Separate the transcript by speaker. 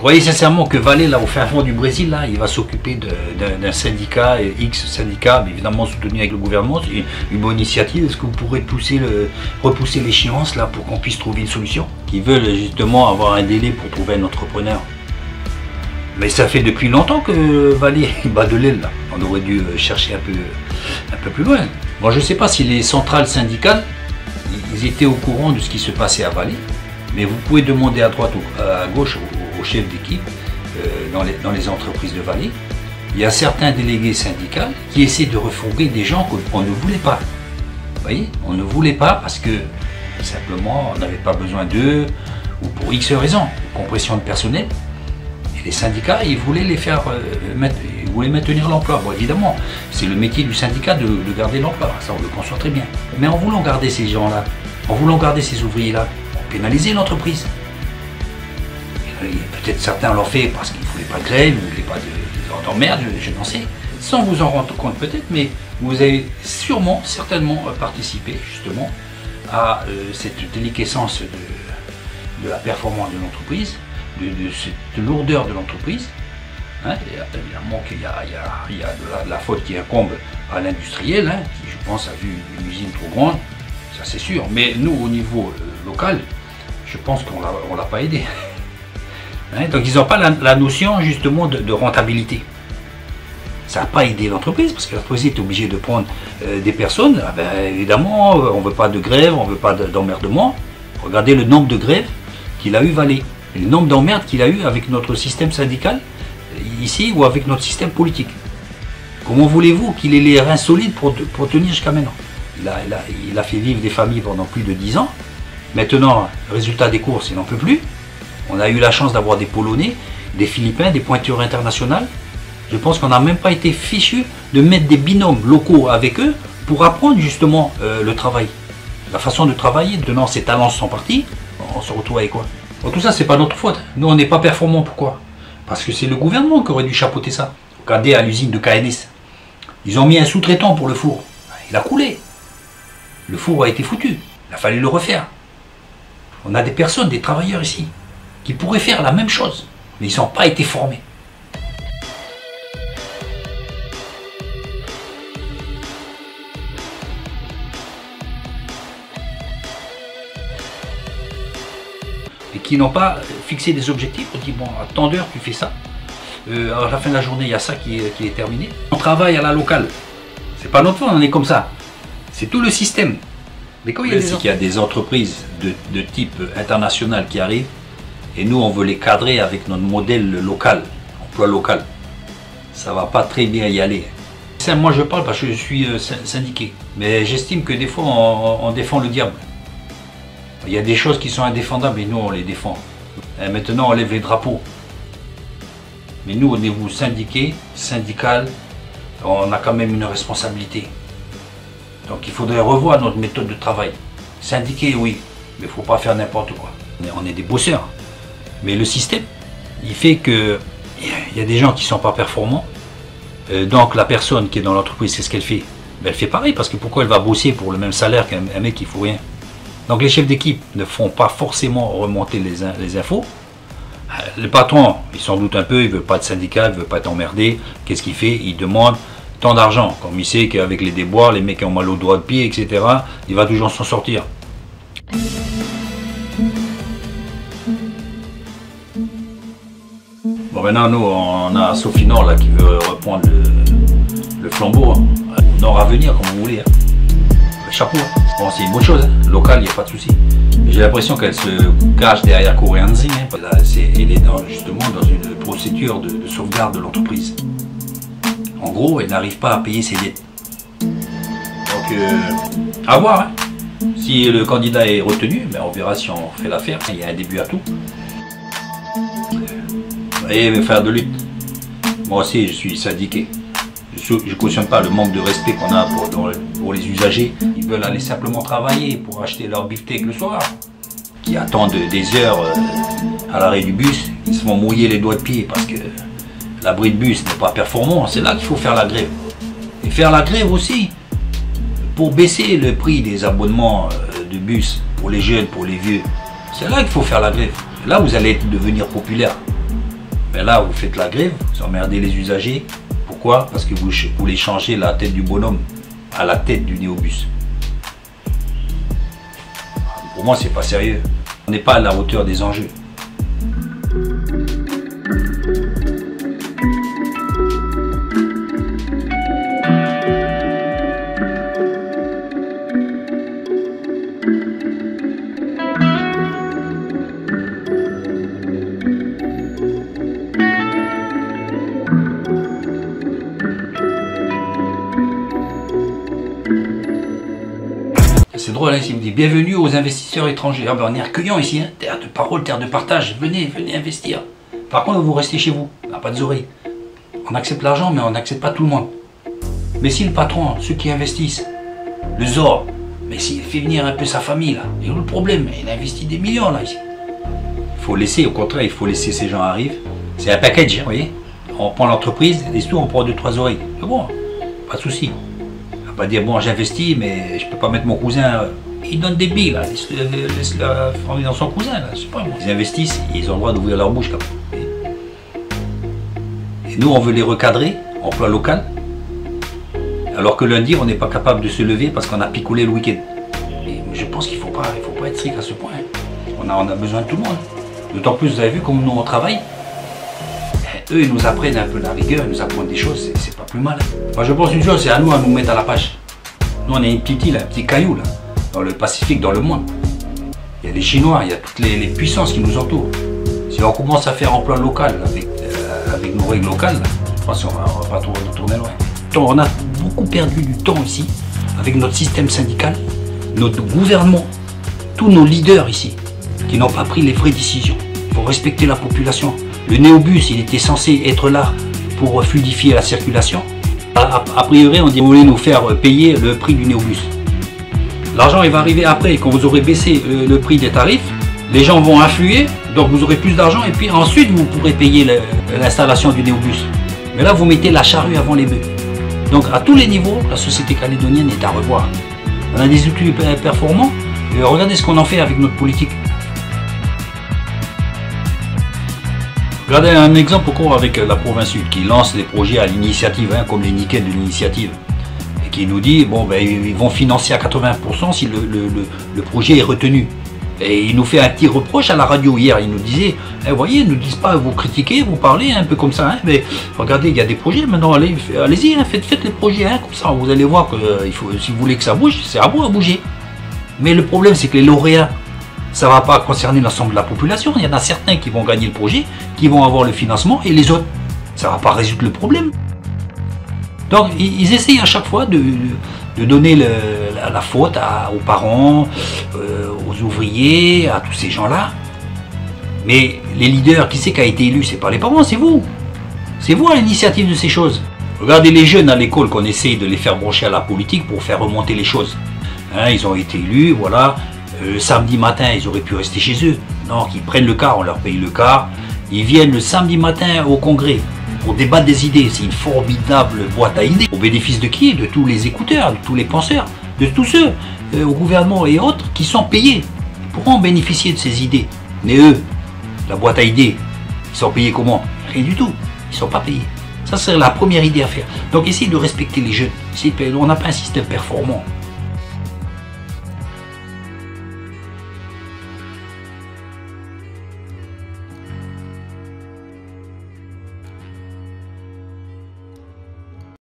Speaker 1: croyez sincèrement que Vallée, là, au fin fond du Brésil, là, il va s'occuper d'un syndicat, X syndicat, mais évidemment soutenu avec le gouvernement, c'est une bonne initiative. Est-ce que vous pourrez repousser l'échéance là pour qu'on puisse trouver une solution? Qui veulent justement avoir un délai pour trouver un entrepreneur. Mais ça fait depuis longtemps que Vallée bat de l'aile là. On aurait dû chercher un peu plus loin. Bon, je ne sais pas si les centrales syndicales, ils étaient au courant de ce qui se passait à Vallée, mais vous pouvez demander à droite ou à gauche aux chefs d'équipe dans les entreprises de Vallée. Il y a certains délégués syndicaux qui essaient de refourguer des gens qu'on ne voulait pas. Vous voyez, on ne voulait pas parce que simplement on n'avait pas besoin d'eux ou pour X raisons, compression de personnel. Et les syndicats, ils voulaient les faire ils voulaient maintenir l'emploi. Bon, évidemment, c'est le métier du syndicat de garder l'emploi, ça on le conçoit très bien. Mais en voulant garder ces gens-là, en voulant garder ces ouvriers-là, on pénalisait l'entreprise. Peut-être certains l'ont fait parce qu'ils ne voulaient pas de grève, ils ne voulaient pas d'emmerde, je n'en sais. Sans vous en rendre compte peut-être, mais vous avez certainement participé justement à cette déliquescence de la performance de l'entreprise, de cette lourdeur de l'entreprise. Hein, évidemment qu'il y a de la faute qui incombe à l'industriel, hein, qui je pense a vu une usine trop grande, ça c'est sûr. Mais nous au niveau local, je pense qu'on ne l'a pas aidé. Hein, donc ils n'ont pas la notion justement de rentabilité. Ça n'a pas aidé l'entreprise parce que l'entreprise est obligée de prendre des personnes. Ah ben, évidemment, on ne veut pas de grève, on ne veut pas d'emmerdement. Regardez le nombre de grèves qu'il a eu Vallée, le nombre d'emmerdes qu'il a eu avec notre système syndical ici ou avec notre système politique. Comment voulez-vous qu'il ait les reins solides pour tenir jusqu'à maintenant? Il a fait vivre des familles pendant plus de 10 ans. Maintenant, résultat des courses, il n'en peut plus. On a eu la chance d'avoir des Polonais, des Philippins, des pointures internationales. Je pense qu'on n'a même pas été fichu de mettre des binômes locaux avec eux pour apprendre justement le travail. La façon de travailler, donnant ces talents sont partis, on se retrouve avec quoi? Bon, tout ça, c'est pas notre faute. Nous, on n'est pas performants. Pourquoi? Parce que c'est le gouvernement qui aurait dû chapeauter ça. Regardez à l'usine de KNS. Ils ont mis un sous-traitant pour le four. Il a coulé. Le four a été foutu. Il a fallu le refaire. On a des personnes, des travailleurs ici, qui pourraient faire la même chose, mais ils n'ont pas été formés. Et qui n'ont pas fixé des objectifs. On dit, bon, à tant d'heures, tu fais ça. À la fin de la journée, il y a ça qui est terminé. On travaille à la locale. C'est pas notre faute, on est comme ça. C'est tout le système. Mais quand il y a des entreprises de type international qui arrivent, et nous, on veut les cadrer avec notre modèle local, emploi local. Ça va pas très bien y aller. Ça, moi, je parle parce que je suis syndiqué. Mais j'estime que des fois, on défend le diable. Il y a des choses qui sont indéfendables et nous, on les défend. Et maintenant, on lève les drapeaux. Mais nous, au niveau syndiqué, syndical, on a quand même une responsabilité. Donc, il faudrait revoir notre méthode de travail. Syndiqué, oui, mais il ne faut pas faire n'importe quoi. On est des bosseurs. Mais le système, il fait qu'il y a des gens qui ne sont pas performants. Donc la personne qui est dans l'entreprise, c'est ce qu'elle fait. Ben, elle fait pareil, parce que pourquoi elle va bosser pour le même salaire qu'un mec qui ne fout rien? Donc les chefs d'équipe ne font pas forcément remonter les infos. Le patron, il s'en doute un peu, il ne veut pas de syndicat, il ne veut pas être emmerdé. Qu'est-ce qu'il fait? Il demande tant d'argent. Comme il sait qu'avec les déboires, les mecs qui ont mal au doigt de pied, etc., il va toujours s'en sortir. Bon, maintenant, nous, on a Sophie Nord là, qui veut reprendre le flambeau. Hein. Nord à venir, comme vous voulez. Hein. Le chapeau. Hein. Bon, c'est une bonne chose. Hein. Local, il n'y a pas de souci. Mais j'ai l'impression qu'elle se cache derrière Koreanzi. Hein. Elle est justement dans une procédure de sauvegarde de l'entreprise. En gros, elle n'arrive pas à payer ses dettes. Donc, à voir. Hein. Si le candidat est retenu, ben, on verra si on fait l'affaire. Il y a un début à tout. Et faire de lutte. Moi aussi, je suis syndiqué. Je ne cautionne pas le manque de respect qu'on a pour les usagers. Ils veulent aller simplement travailler pour acheter leur beefsteak le soir. Qui attendent des heures à l'arrêt du bus. Ils se font mouiller les doigts de pied parce que l'abri de bus n'est pas performant. C'est là qu'il faut faire la grève. Et faire la grève aussi pour baisser le prix des abonnements de bus pour les jeunes, pour les vieux. C'est là qu'il faut faire la grève. Là, vous allez devenir populaire. Mais là, vous faites la grève, vous emmerdez les usagers. Pourquoi? Parce que vous voulez changer la tête du bonhomme à la tête du néobus. Pour moi, c'est pas sérieux. On n'est pas à la hauteur des enjeux. C'est drôle, hein, s'il me dit bienvenue aux investisseurs étrangers. Ah ben on est accueillant ici, hein, terre de parole, terre de partage. Venez, venez investir. Par contre, vous restez chez vous, on n'a pas de oreilles. On accepte l'argent, mais on n'accepte pas tout le monde. Mais si le patron, ceux qui investissent, le ZOR, mais s'il fait venir un peu sa famille là, il y a le problème, il investit des millions là ici. Il faut laisser, au contraire, il faut laisser ces gens arriver. C'est un package, hein, vous voyez. On prend l'entreprise, les sous, on prend 2-3 oreilles. C'est bon, pas de souci. Pas dire bon j'investis mais je peux pas mettre mon cousin, il donne des billes là, laisse-la former dans son cousin là, je sais pas moi. Ils investissent, ils ont le droit d'ouvrir leur bouche quand même. Et nous on veut les recadrer, emploi local, alors que lundi on n'est pas capable de se lever parce qu'on a picolé le week-end. Et je pense qu'il faut pas être strict à ce point. On a besoin de tout le monde. D'autant plus vous avez vu comme nous on travaille. Eux, ils nous apprennent un peu la rigueur, ils nous apprennent des choses, c'est pas plus mal. Moi, je pense une chose, c'est à nous mettre à la page. Nous, on est une petite île, un petit caillou, là, dans le Pacifique, dans le monde. Il y a les Chinois, il y a toutes les puissances qui nous entourent. Si on commence à faire emploi local, avec nos règles locales, là, je pense qu'on va pas trop tourner loin. On a beaucoup perdu du temps ici, avec notre système syndical, notre gouvernement, tous nos leaders ici, qui n'ont pas pris les vraies décisions pour respecter la population. Le néobus, il était censé être là pour fluidifier la circulation. A priori, on dit vous voulez nous faire payer le prix du néobus. L'argent, il va arriver après, quand vous aurez baissé le prix des tarifs. Les gens vont affluer, donc vous aurez plus d'argent et puis ensuite vous pourrez payer l'installation du néobus. Mais là, vous mettez la charrue avant les bœufs. Donc à tous les niveaux, la société calédonienne est à revoir. On a des outils performants. Et regardez ce qu'on en fait avec notre politique. Regardez un exemple encore avec la province sud qui lance des projets à l'initiative, hein, comme les nickels de l'initiative, et qui nous dit bon ben ils vont financer à 80% si le projet est retenu. Et il nous fait un petit reproche à la radio hier, il nous disait vous voyez, ils ne nous disent pas vous critiquez, vous parlez un peu comme ça, hein, mais regardez il y a des projets maintenant, allez-y, hein, faites les projets, hein, comme ça vous allez voir que si vous voulez que ça bouge, c'est à vous à bouger. Mais le problème c'est que les lauréats, ça ne va pas concerner l'ensemble de la population. Il y en a certains qui vont gagner le projet, qui vont avoir le financement, et les autres, ça ne va pas résoudre le problème. Donc, ils essayent à chaque fois de donner la faute aux parents, aux ouvriers, à tous ces gens-là. Mais les leaders, qui c'est qui a été élu? C'est pas les parents, c'est vous. C'est vous à l'initiative de ces choses. Regardez les jeunes à l'école qu'on essaye de les faire brancher à la politique pour faire remonter les choses. Hein, ils ont été élus, voilà. Samedi matin, ils auraient pu rester chez eux. Non, ils prennent le car, on leur paye le car. Ils viennent le samedi matin au congrès pour débattre des idées. C'est une formidable boîte à idées. Au bénéfice de qui? De tous les écouteurs, de tous les penseurs, de tous ceux au gouvernement et autres qui sont payés. Ils pourront bénéficier de ces idées. Mais eux, la boîte à idées, ils sont payés comment? Rien du tout. Ils ne sont pas payés. Ça serait la première idée à faire. Donc essayez de respecter les jeunes. On n'a pas un système performant.